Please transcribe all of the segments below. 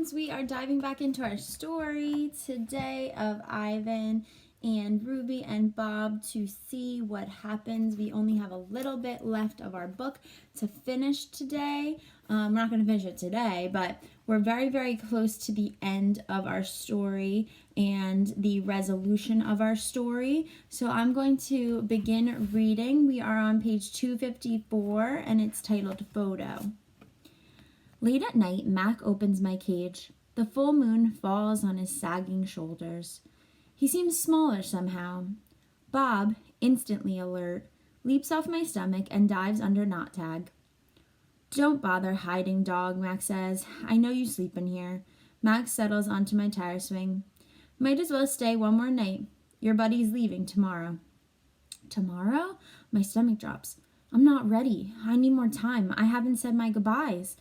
friends, we are diving back into our story today of Ivan and Ruby and Bob to see what happens. We only have a little bit left of our book to finish today. We're not going to finish it today, but we're very, very close to the end of our story and the resolution of our story. So I'm going to begin reading. We are on page 254 and it's titled Photo. Late at night, Mac opens my cage. The full moon falls on his sagging shoulders. He seems smaller somehow. Bob, instantly alert, leaps off my stomach and dives under knot tag. Don't bother hiding, dog, Mac says. I know you sleep in here. Mac settles onto my tire swing. Might as well stay one more night. Your buddy's leaving tomorrow. Tomorrow? My stomach drops. I'm not ready. I need more time. I haven't said my goodbyes.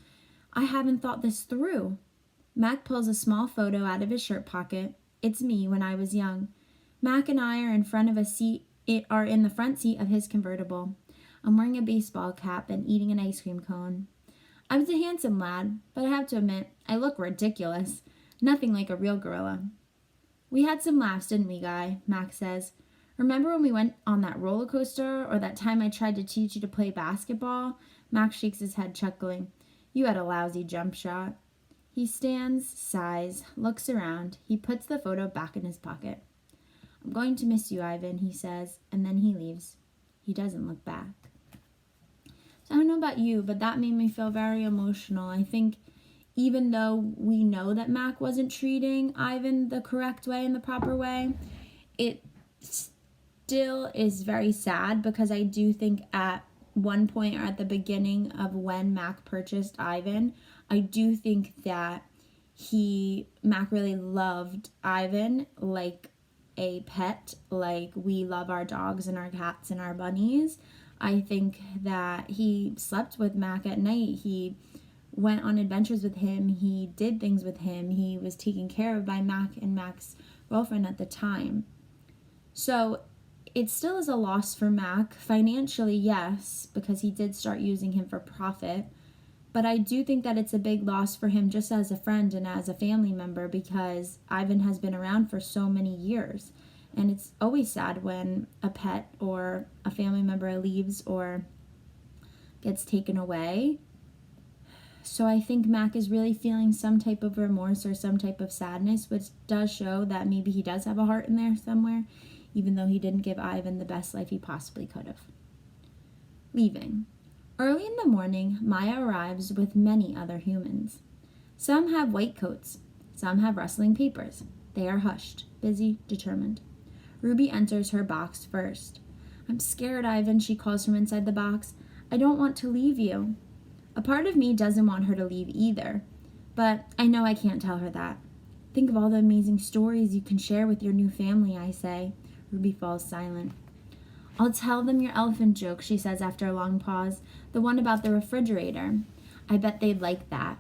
I haven't thought this through. Mac pulls a small photo out of his shirt pocket. It's me when I was young. Mac and I are in the front seat of his convertible. I'm wearing a baseball cap and eating an ice cream cone. I was a handsome lad, but I have to admit, I look ridiculous. Nothing like a real gorilla. We had some laughs, didn't we, Guy? Mac says. Remember when we went on that roller coaster, or that time I tried to teach you to play basketball? Mac shakes his head, chuckling. You had a lousy jump shot. He stands, sighs, looks around. He puts the photo back in his pocket. I'm going to miss you, Ivan, he says, and then he leaves. He doesn't look back. So I don't know about you, but that made me feel very emotional. I think even though we know that Mac wasn't treating Ivan the correct way and the proper way, it still is very sad because I do think at one point or at the beginning of when Mac purchased Ivan, I do think that Mac really loved Ivan like a pet, like we love our dogs and our cats and our bunnies. I think that he slept with Mac at night. He went on adventures with him. He did things with him. He was taken care of by Mac and Mac's girlfriend at the time. So it still is a loss for Mac. Financially, yes, because he did start using him for profit. But I do think that it's a big loss for him just as a friend and as a family member because Ivan has been around for so many years. And it's always sad when a pet or a family member leaves or gets taken away. So I think Mac is really feeling some type of remorse or some type of sadness, which does show that maybe he does have a heart in there somewhere, even though he didn't give Ivan the best life he possibly could have. Leaving. Early in the morning, Maya arrives with many other humans. Some have white coats. Some have rustling papers. They are hushed, busy, determined. Ruby enters her box first. I'm scared, Ivan, she calls from inside the box. I don't want to leave you. A part of me doesn't want her to leave either, but I know I can't tell her that. Think of all the amazing stories you can share with your new family, I say. Ruby falls silent. I'll tell them your elephant joke, she says after a long pause. The one about the refrigerator. I bet they'd like that.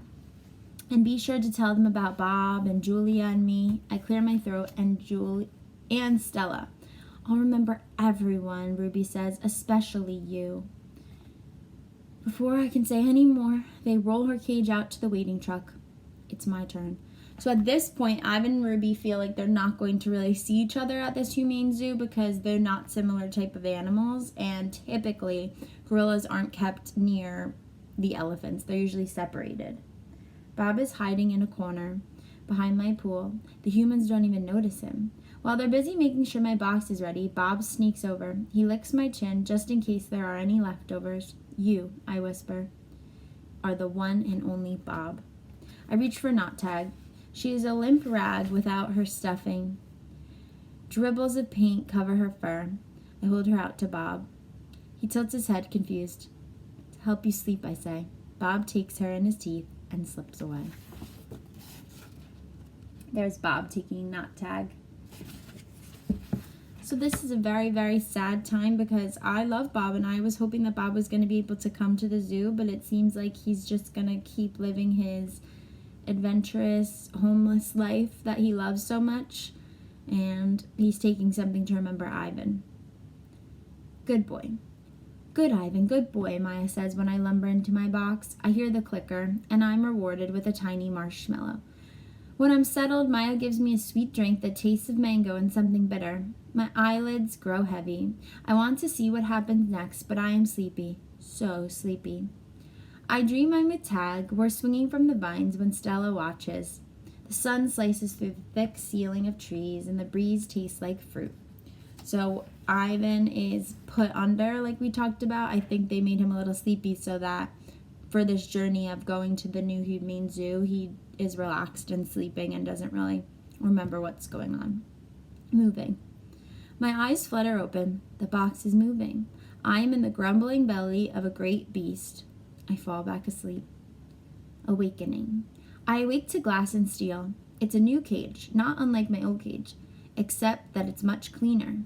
And be sure to tell them about Bob and Julia and me. I clear my throat and Stella. I'll remember everyone, Ruby says, especially you. Before I can say any more, they roll her cage out to the waiting truck. It's my turn. So at this point, Ivan and Ruby feel like they're not going to really see each other at this humane zoo because they're not similar type of animals, and typically gorillas aren't kept near the elephants. They're usually separated. Bob is hiding in a corner behind my pool. The humans don't even notice him. While they're busy making sure my box is ready, Bob sneaks over. He licks my chin just in case there are any leftovers. You, I whisper, are the one and only Bob. I reach for knot tag. She is a limp rag without her stuffing. Dribbles of paint cover her fur. I hold her out to Bob. He tilts his head, confused. To help you sleep, I say. Bob takes her in his teeth and slips away. There's Bob taking knot tag. So this is a very, very sad time because I love Bob and I was hoping that Bob was going to be able to come to the zoo, but it seems like he's just going to keep living his adventurous, homeless life that he loves so much, and he's taking something to remember Ivan. Good boy. Good, Ivan, good boy, Maya says when I lumber into my box. I hear the clicker, and I'm rewarded with a tiny marshmallow. When I'm settled, Maya gives me a sweet drink that tastes of mango and something bitter. My eyelids grow heavy. I want to see what happens next, but I am sleepy. So sleepy. I dream I'm with Tag. We're swinging from the vines when Stella watches. The sun slices through the thick ceiling of trees, and the breeze tastes like fruit. So Ivan is put under, like we talked about. I think they made him a little sleepy so that for this journey of going to the new humane zoo, he is relaxed and sleeping and doesn't really remember what's going on. Moving. My eyes flutter open. The box is moving. I am in the grumbling belly of a great beast. I fall back asleep. Awakening. I awake to glass and steel. It's a new cage, not unlike my old cage, except that it's much cleaner.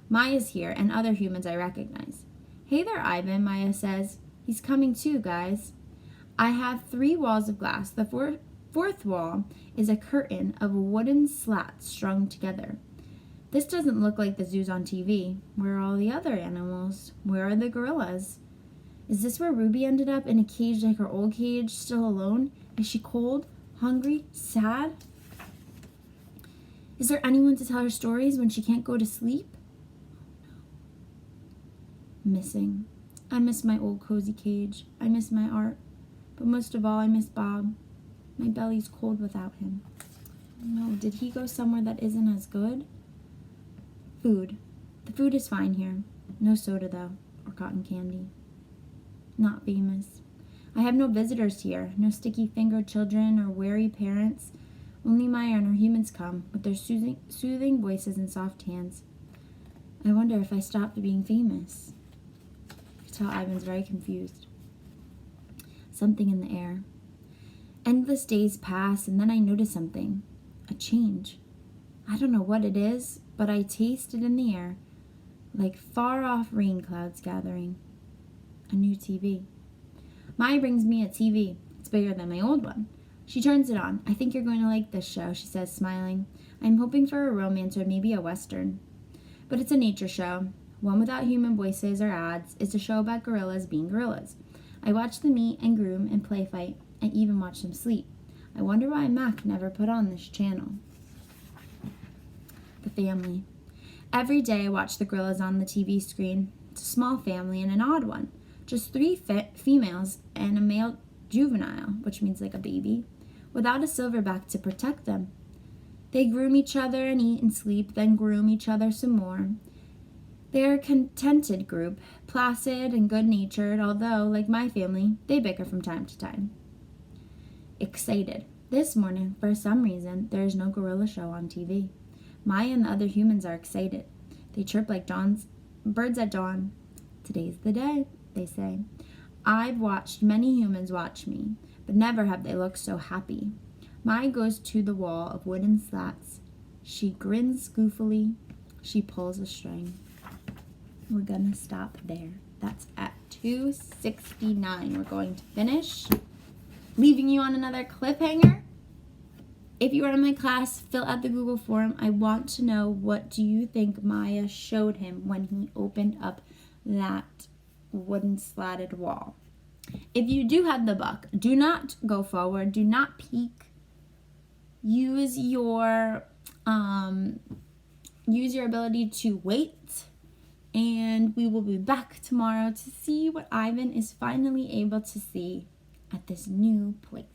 Maya's here, and other humans I recognize. Hey there, Ivan, Maya says. He's coming too, guys. I have 3 walls of glass. The fourth wall is a curtain of wooden slats strung together. This doesn't look like the zoos on TV. Where are all the other animals? Where are the gorillas? Is this where Ruby ended up, in a cage like her old cage, still alone? Is she cold, hungry, sad? Is there anyone to tell her stories when she can't go to sleep? Missing. I miss my old cozy cage. I miss my art. But most of all, I miss Bob. My belly's cold without him. No, did he go somewhere that isn't as good? Food. The food is fine here. No soda, though, or cotton candy. Not famous. I have no visitors here. No sticky-fingered children or wary parents. Only Maya and her humans come, with their soothing voices and soft hands. I wonder if I stopped being famous. I can tell Ivan's very confused. Something in the air. Endless days pass, and then I notice something. A change. I don't know what it is, but I taste it in the air, like far-off rain clouds gathering. A new TV. Maya brings me a TV. It's bigger than my old one. She turns it on. I think you're going to like this show, she says, smiling. I'm hoping for a romance or maybe a western. But it's a nature show. One without human voices or ads. It's a show about gorillas being gorillas. I watch them eat and groom and play fight. I even watch them sleep. I wonder why Mac never put on this channel. The family. Every day I watch the gorillas on the TV screen. It's a small family and an odd one. Just 3 females and a male juvenile, which means like a baby, without a silverback to protect them. They groom each other and eat and sleep, then groom each other some more. They're a contented group, placid and good-natured, although, like my family, they bicker from time to time. Excited. This morning, for some reason, there is no gorilla show on TV. Maya and the other humans are excited. They chirp like birds at dawn. Today's the day, they say. I've watched many humans watch me, but never have they looked so happy. Maya goes to the wall of wooden slats. She grins goofily. She pulls a string. We're gonna stop there. That's at 2:69. We're going to finish, leaving you on another cliffhanger. If you are in my class, fill out the Google form. I want to know, what do you think Maya showed him when he opened up that wooden slatted wall? If you do have the book, do not go forward. Do not peek. Use your ability to wait. And we will be back tomorrow to see what Ivan is finally able to see at this new place.